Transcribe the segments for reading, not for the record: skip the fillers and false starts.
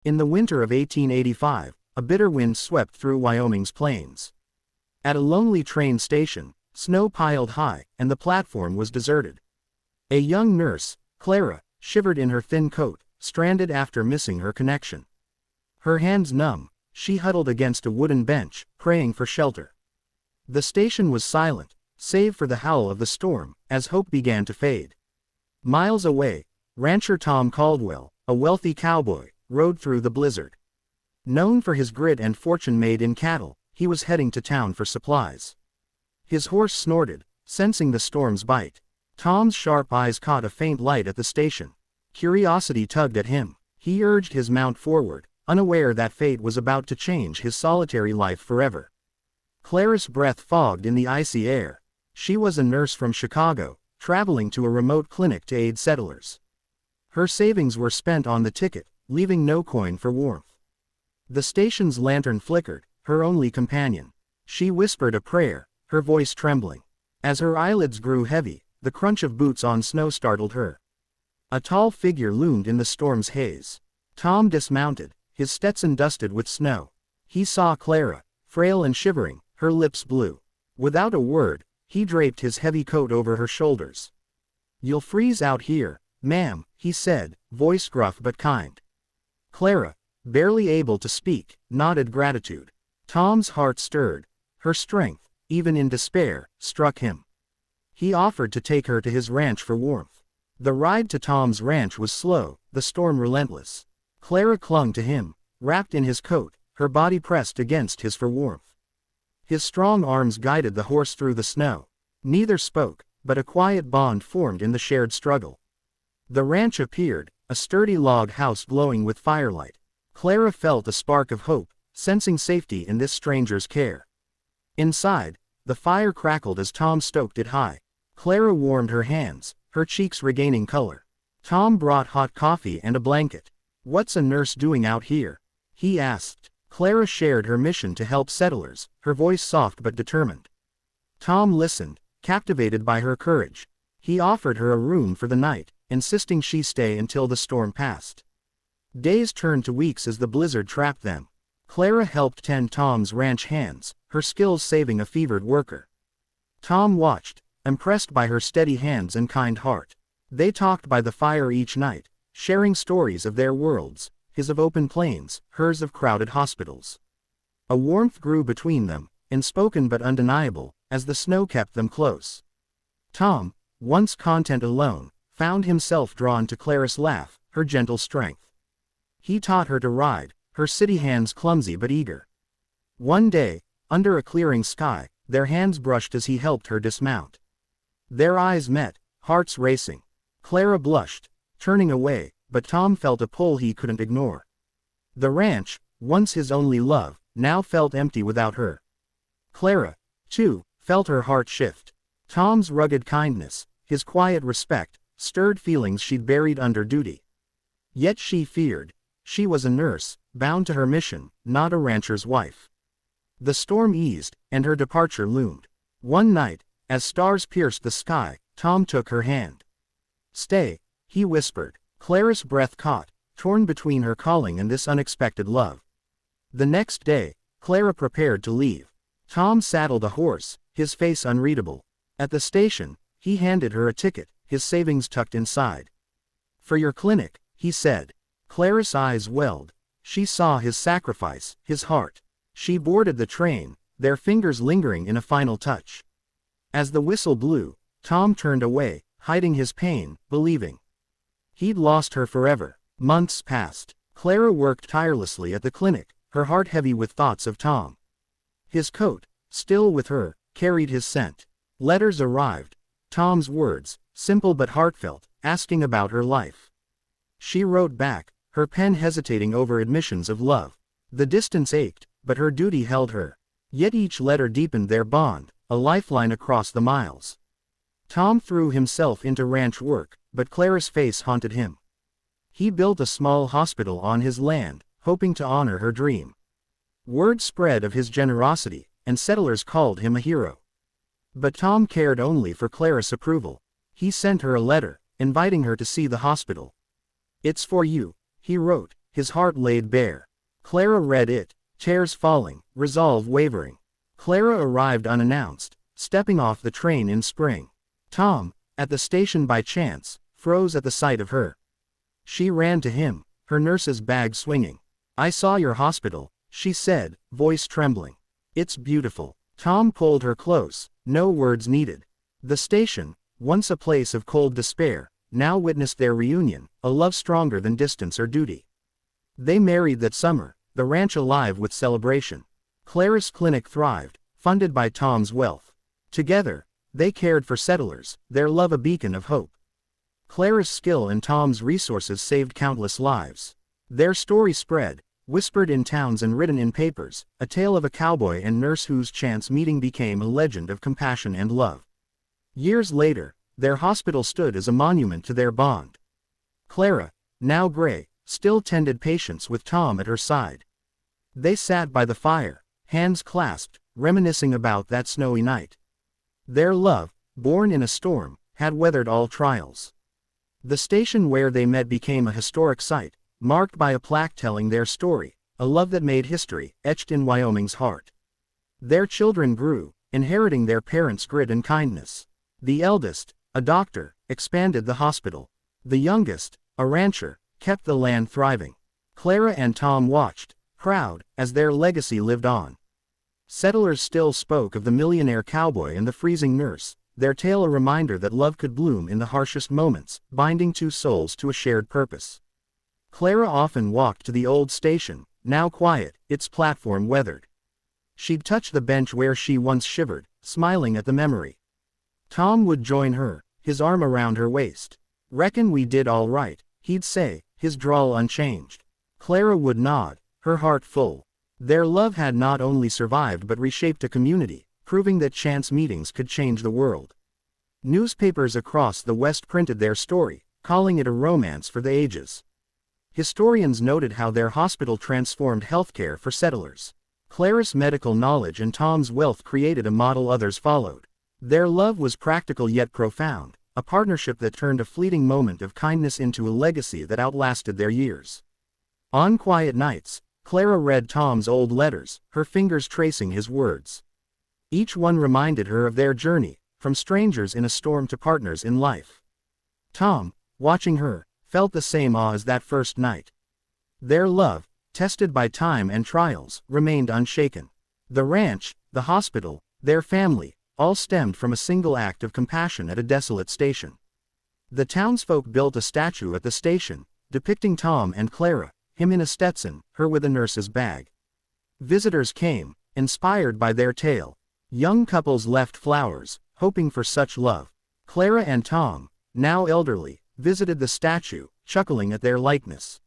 In the winter of 1885, a bitter wind swept through Wyoming's plains. At a lonely train station, snow piled high, and the platform was deserted. A young nurse, Clara, shivered in her thin coat, stranded after missing her connection. Her hands numb, she huddled against a wooden bench, praying for shelter. The station was silent, save for the howl of the storm, as hope began to fade. Miles away, rancher Tom Caldwell, a wealthy cowboy, rode through the blizzard. Known for his grit and fortune made in cattle, he was heading to town for supplies. His horse snorted, sensing the storm's bite. Tom's sharp eyes caught a faint light at the station. Curiosity tugged at him. He urged his mount forward, unaware that fate was about to change his solitary life forever. Clara's breath fogged in the icy air. She was a nurse from Chicago, traveling to a remote clinic to aid settlers. Her savings were spent on the ticket, leaving no coin for warmth. The station's lantern flickered, her only companion. She whispered a prayer, her voice trembling. As her eyelids grew heavy, the crunch of boots on snow startled her. A tall figure loomed in the storm's haze. Tom dismounted, his Stetson dusted with snow. He saw Clara, frail and shivering, her lips blue. Without a word, he draped his heavy coat over her shoulders. "You'll freeze out here, ma'am," he said, voice gruff but kind. Clara, barely able to speak, nodded gratitude. Tom's heart stirred. Her strength, even in despair, struck him. He offered to take her to his ranch for warmth. The ride to Tom's ranch was slow, the storm relentless. Clara clung to him, wrapped in his coat, her body pressed against his for warmth. His strong arms guided the horse through the snow. Neither spoke, but a quiet bond formed in the shared struggle. The ranch appeared, a sturdy log house glowing with firelight. Clara felt a spark of hope, sensing safety in this stranger's care. Inside, the fire crackled as Tom stoked it high. Clara warmed her hands, her cheeks regaining color. Tom brought hot coffee and a blanket. "What's a nurse doing out here?" he asked. Clara shared her mission to help settlers, her voice soft but determined. Tom listened, captivated by her courage. He offered her a room for the night, insisting she stay until the storm passed. Days turned to weeks as the blizzard trapped them. Clara helped tend Tom's ranch hands, her skills saving a fevered worker. Tom watched, impressed by her steady hands and kind heart. They talked by the fire each night, sharing stories of their worlds, his of open plains, hers of crowded hospitals. A warmth grew between them, unspoken but undeniable, as the snow kept them close. Tom, once content alone, found himself drawn to Clara's laugh, her gentle strength. He taught her to ride, her city hands clumsy but eager. One day, under a clearing sky, their hands brushed as he helped her dismount. Their eyes met, hearts racing. Clara blushed, turning away, but Tom felt a pull he couldn't ignore. The ranch, once his only love, now felt empty without her. Clara, too, felt her heart shift. Tom's rugged kindness, his quiet respect, stirred feelings she'd buried under duty. Yet she feared. She was a nurse, bound to her mission, not a rancher's wife. The storm eased, and her departure loomed. One night, as stars pierced the sky, Tom took her hand. "Stay," he whispered. Clara's breath caught, torn between her calling and this unexpected love. The next day, Clara prepared to leave. Tom saddled a horse, his face unreadable. At the station, he handed her a ticket, his savings tucked inside. "For your clinic," he said. Clara's eyes welled. She saw his sacrifice, his heart. She boarded the train, their fingers lingering in a final touch. As the whistle blew, Tom turned away, hiding his pain, believing he'd lost her forever. Months passed. Clara worked tirelessly at the clinic, her heart heavy with thoughts of Tom. His coat, still with her, carried his scent. Letters arrived. Tom's words, simple but heartfelt, asking about her life. She wrote back, her pen hesitating over admissions of love. The distance ached, but her duty held her. Yet each letter deepened their bond, a lifeline across the miles. Tom threw himself into ranch work, but Clara's face haunted him. He built a small hospital on his land, hoping to honor her dream. Word spread of his generosity, and settlers called him a hero. But Tom cared only for Clara's approval. He sent her a letter, inviting her to see the hospital. "It's for you," he wrote, his heart laid bare. Clara read it, chairs falling, resolve wavering. Clara arrived unannounced, stepping off the train in spring. Tom, at the station by chance, froze at the sight of her. She ran to him, her nurse's bag swinging. "I saw your hospital," she said, voice trembling. "It's beautiful." Tom pulled her close, no words needed. The station, once a place of cold despair, now witnessed their reunion, a love stronger than distance or duty. They married that summer, the ranch alive with celebration. Clara's clinic thrived, funded by Tom's wealth. Together, they cared for settlers, their love a beacon of hope. Clara's skill and Tom's resources saved countless lives. Their story spread, whispered in towns and written in papers, a tale of a cowboy and nurse whose chance meeting became a legend of compassion and love. Years later, their hospital stood as a monument to their bond. Clara, now gray, still tended patients with Tom at her side. They sat by the fire, hands clasped, reminiscing about that snowy night. Their love, born in a storm, had weathered all trials. The station where they met became a historic site, marked by a plaque telling their story, a love that made history, etched in Wyoming's heart. Their children grew, inheriting their parents' grit and kindness. The eldest, a doctor, expanded the hospital. The youngest, a rancher, kept the land thriving. Clara and Tom watched, proud, as their legacy lived on. Settlers still spoke of the millionaire cowboy and the freezing nurse, their tale a reminder that love could bloom in the harshest moments, binding two souls to a shared purpose. Clara often walked to the old station, now quiet, its platform weathered. She'd touch the bench where she once shivered, smiling at the memory. Tom would join her, his arm around her waist. "Reckon we did all right," he'd say, his drawl unchanged. Clara would nod, her heart full. Their love had not only survived but reshaped a community, proving that chance meetings could change the world. Newspapers across the West printed their story, calling it a romance for the ages. Historians noted how their hospital transformed healthcare for settlers. Clara's medical knowledge and Tom's wealth created a model others followed. Their love was practical yet profound, a partnership that turned a fleeting moment of kindness into a legacy that outlasted their years. On quiet nights, Clara read Tom's old letters, her fingers tracing his words. Each one reminded her of their journey, from strangers in a storm to partners in life. Tom, watching her, felt the same awe as that first night. Their love, tested by time and trials, remained unshaken. The ranch, the hospital, their family, all stemmed from a single act of compassion at a desolate station. The townsfolk built a statue at the station, depicting Tom and Clara, him in a Stetson, her with a nurse's bag. Visitors came, inspired by their tale. Young couples left flowers, hoping for such love. Clara and Tom, now elderly, visited the statue, chuckling at their likeness.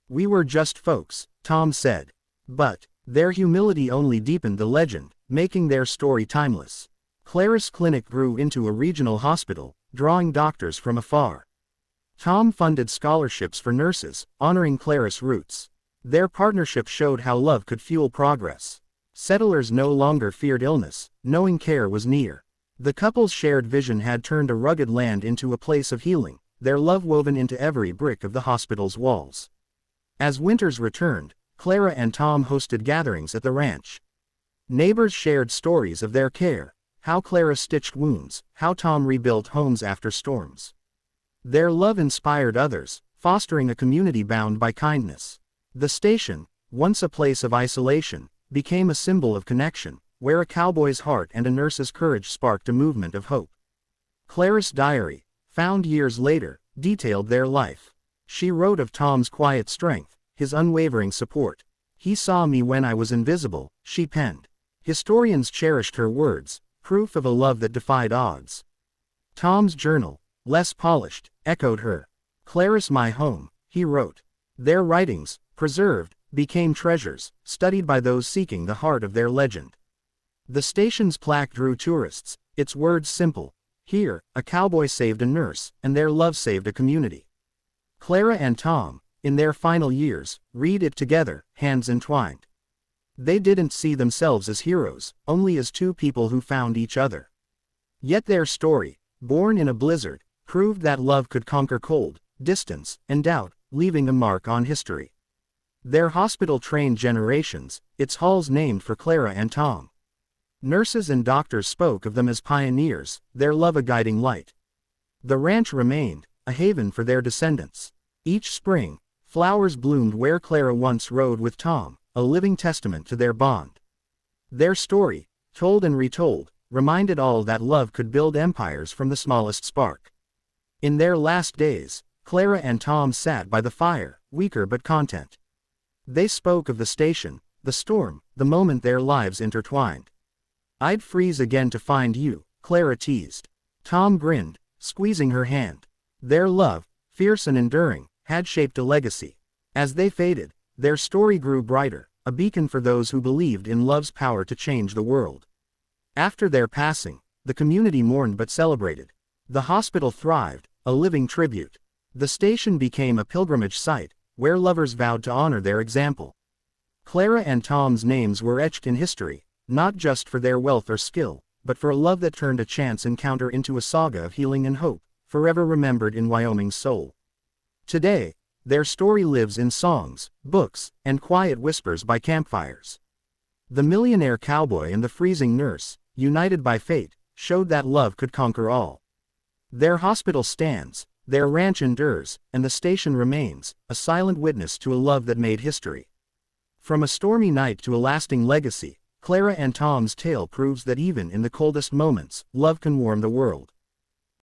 "We were just folks," Tom said. But their humility only deepened the legend, making their story timeless. Clara's clinic grew into a regional hospital, drawing doctors from afar. Tom funded scholarships for nurses, honoring Clara's roots. Their partnership showed how love could fuel progress. Settlers no longer feared illness, knowing care was near. The couple's shared vision had turned a rugged land into a place of healing, their love woven into every brick of the hospital's walls. As winters returned, Clara and Tom hosted gatherings at the ranch. Neighbors shared stories of their care, how Clara stitched wounds, how Tom rebuilt homes after storms. Their love inspired others, fostering a community bound by kindness. The station, once a place of isolation, became a symbol of connection, where a cowboy's heart and a nurse's courage sparked a movement of hope. Clara's diary, found years later, detailed their life. She wrote of Tom's quiet strength, his unwavering support. "He saw me when I was invisible," she penned. Historians cherished her words, proof of a love that defied odds. Tom's journal, less polished, echoed her. "Clara's my home," he wrote. Their writings, preserved, became treasures, studied by those seeking the heart of their legend. The station's plaque drew tourists, its words simple. Here, a cowboy saved a nurse, and their love saved a community. Clara and Tom, in their final years, read it together, hands entwined. They didn't see themselves as heroes, only as two people who found each other. Yet their story, born in a blizzard, proved that love could conquer cold, distance, and doubt, leaving a mark on history. Their hospital trained generations, its halls named for Clara and Tom. Nurses and doctors spoke of them as pioneers, their love a guiding light. The ranch remained a haven for their descendants. Each spring, flowers bloomed where Clara once rode with Tom, a living testament to their bond. Their story, told and retold, reminded all that love could build empires from the smallest spark. In their last days, Clara and Tom sat by the fire, weaker but content. They spoke of the station, the storm, the moment their lives intertwined. "I'd freeze again to find you," Clara teased. Tom grinned, squeezing her hand. Their love, fierce and enduring, had shaped a legacy. As they faded, their story grew brighter, a beacon for those who believed in love's power to change the world. After their passing, the community mourned but celebrated. The hospital thrived, a living tribute. The station became a pilgrimage site, where lovers vowed to honor their example. Clara and Tom's names were etched in history, not just for their wealth or skill, but for a love that turned a chance encounter into a saga of healing and hope, forever remembered in Wyoming's soul. Today, their story lives in songs, books, and quiet whispers by campfires. The millionaire cowboy and the freezing nurse, united by fate, showed that love could conquer all. Their hospital stands, their ranch endures, and the station remains, a silent witness to a love that made history. From a stormy night to a lasting legacy, Clara and Tom's tale proves that even in the coldest moments, love can warm the world.